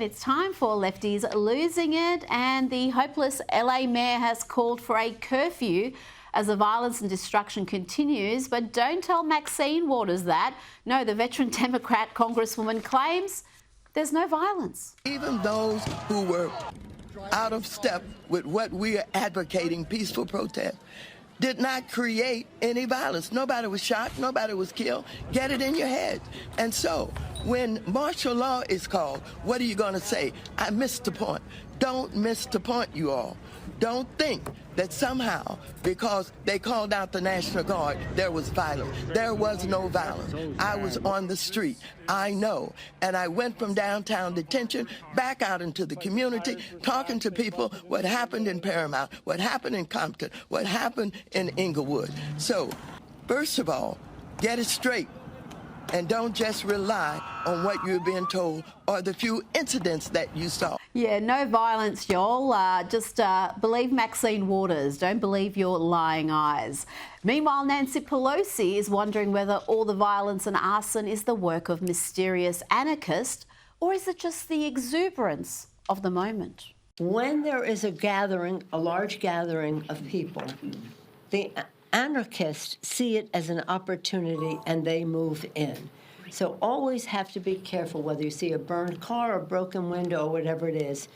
It's time for Lefties Losing It, and the hopeless LA mayor has called for a curfew as the violence and destruction continues. But don't tell Maxine Waters that. No, the veteran Democrat congresswoman claims there's no violence. Even those who were out of step with what we are advocating, peaceful protest, did not create any violence. Nobody was shot, nobody was killed. Get it in your head. And so when martial law is called, what are you going to say? I missed the point. Don't miss the point, you all. Don't think that somehow, because they called out the National Guard, there was violence. There was no violence. I was on the street. I know. And I went from downtown detention back out into the community, talking to people what happened in Paramount, what happened in Compton, what happened in Inglewood. So, first of all, get it straight. And don't just rely on what you're being told or the few incidents that you saw. Yeah, no violence, y'all. Just believe Maxine Waters. Don't believe your lying eyes. Meanwhile, Nancy Pelosi is wondering whether all the violence and arson is the work of mysterious anarchists, or is it just the exuberance of the moment? When there is a gathering, a large gathering of people, the anarchists see it as an opportunity and they move in. So always have to be careful whether you see a burned car or broken window or whatever it is.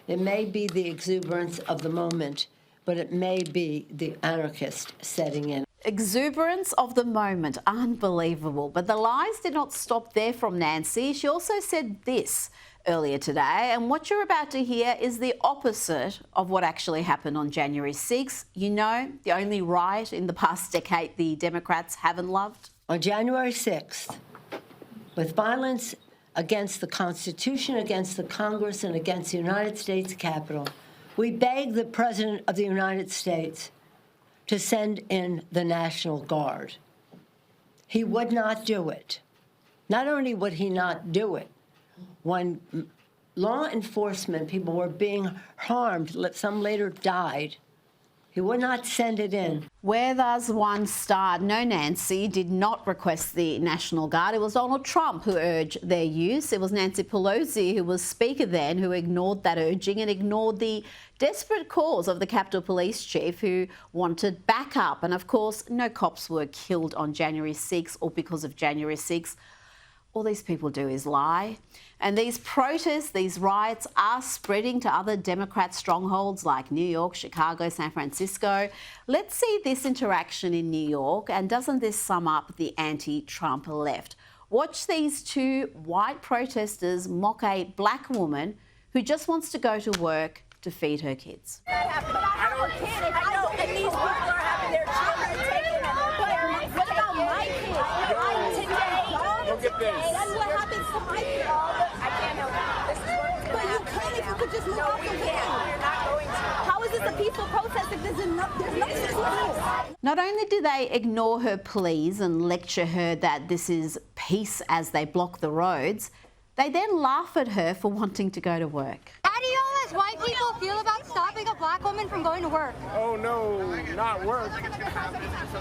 It may be the exuberance of the moment, but it may be the anarchist setting in. Exuberance of the moment. Unbelievable. But the lies did not stop there from Nancy. She also said this earlier today, and what you're about to hear is the opposite of what actually happened on January 6th. You know, the only riot in the past decade the Democrats haven't loved. On January 6th, with violence against the Constitution, against the Congress, and against the United States Capitol, we begged the President of the United States to send in the National Guard. He would not do it. Not only would he not do it, when law enforcement people were being harmed, some later died, he would not send it in. Where does one start? No, Nancy did not request the National Guard. It was Donald Trump who urged their use. It was Nancy Pelosi, who was Speaker then, who ignored that urging and ignored the desperate calls of the Capitol Police Chief, who wanted backup. And of course, no cops were killed on January 6th or because of January 6th. All these people do is lie. And these protests, these riots are spreading to other Democrat strongholds like New York, Chicago, San Francisco. Let's see this interaction in New York, and doesn't this sum up the anti-Trump left? Watch these two white protesters mock a black woman who just wants to go to work to feed her kids. I don't care. I know, and these people are having their children taken. But what about my kids? Look at this. And what happens to my kids? I can't help it. This is what but you can if you could just move out the way. We're not going to. How is this a peaceful protest if there's nothing to do? Not only do they ignore her pleas and lecture her that this is peace as they block the roads, they then laugh at her for wanting to go to work. How do you all as white people feel about stopping a black woman from going to work? Oh no, not work.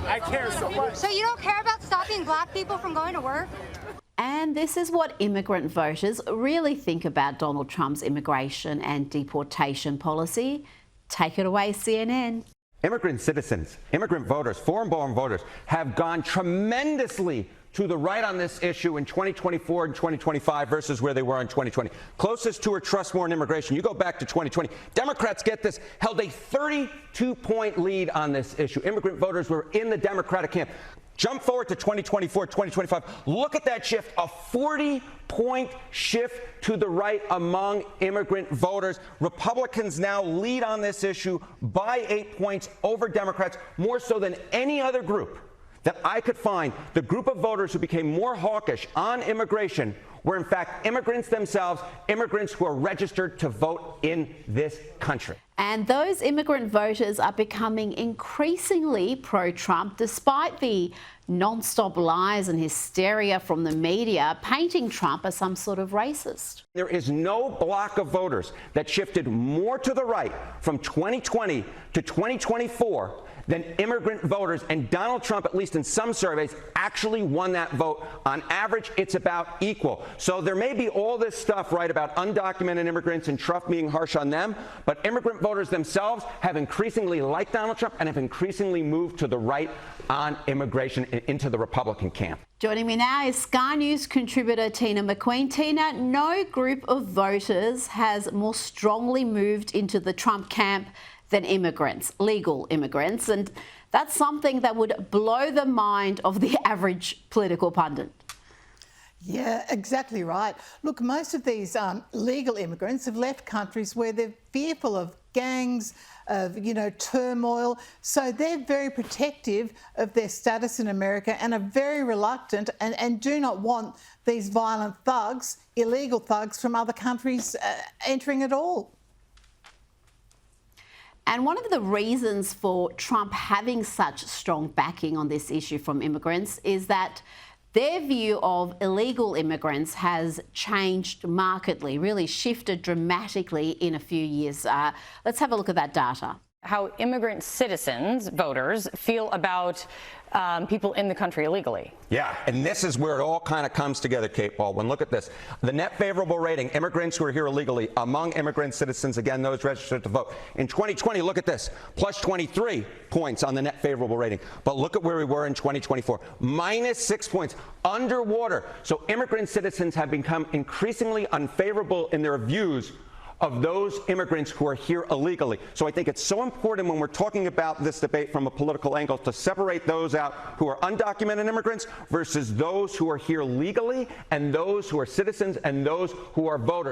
I care so much. So you don't care about stopping black people from going to work? And this is what immigrant voters really think about Donald Trump's immigration and deportation policy. Take it away, CNN. Immigrant citizens, immigrant voters, foreign-born voters have gone tremendously to the right on this issue in 2024 and 2025 versus where they were in 2020. Closest to or trust more in immigration. You go back to 2020. Democrats, get this, held a 32-point lead on this issue. Immigrant voters were in the Democratic camp. Jump forward to 2024, 2025. Look at that shift, a 40-point shift to the right among immigrant voters. Republicans now lead on this issue by 8 points over Democrats, more so than any other group that I could find. The group of voters who became more hawkish on immigration were in fact immigrants themselves, immigrants who are registered to vote in this country. And those immigrant voters are becoming increasingly pro-Trump, despite the non-stop lies and hysteria from the media painting Trump as some sort of racist. There is no block of voters that shifted more to the right from 2020 to 2024 than immigrant voters, and Donald Trump, at least in some surveys, actually won that vote. On average, it's about equal. So there may be all this stuff, right, about undocumented immigrants and Trump being harsh on them, but immigrant voters themselves have increasingly liked Donald Trump and have increasingly moved to the right on immigration into the Republican camp. Joining me now is Sky News contributor Tina McQueen. Tina, no group of voters has more strongly moved into the Trump camp than immigrants, legal immigrants, and that's something that would blow the mind of the average political pundit. Yeah, exactly right. Look, most of these legal immigrants have left countries where they're fearful of gangs, of, turmoil. So they're very protective of their status in America and are very reluctant and do not want these violent thugs, illegal thugs from other countries entering at all. And one of the reasons for Trump having such strong backing on this issue from immigrants is that their view of illegal immigrants has changed markedly, really shifted dramatically in a few years. Let's have a look at that data. How immigrant citizens, voters, feel about people in the country illegally. Yeah, and this is where it all kind of comes together, Kate Baldwin. Look at this. The net favorable rating, immigrants who are here illegally, among immigrant citizens, again, those registered to vote. In 2020, look at this, plus 23 points on the net favorable rating. But look at where we were in 2024, minus 6 points, underwater. So immigrant citizens have become increasingly unfavorable in their views of those immigrants who are here illegally. So I think it's so important when we're talking about this debate from a political angle to separate those out who are undocumented immigrants versus those who are here legally and those who are citizens and those who are voters.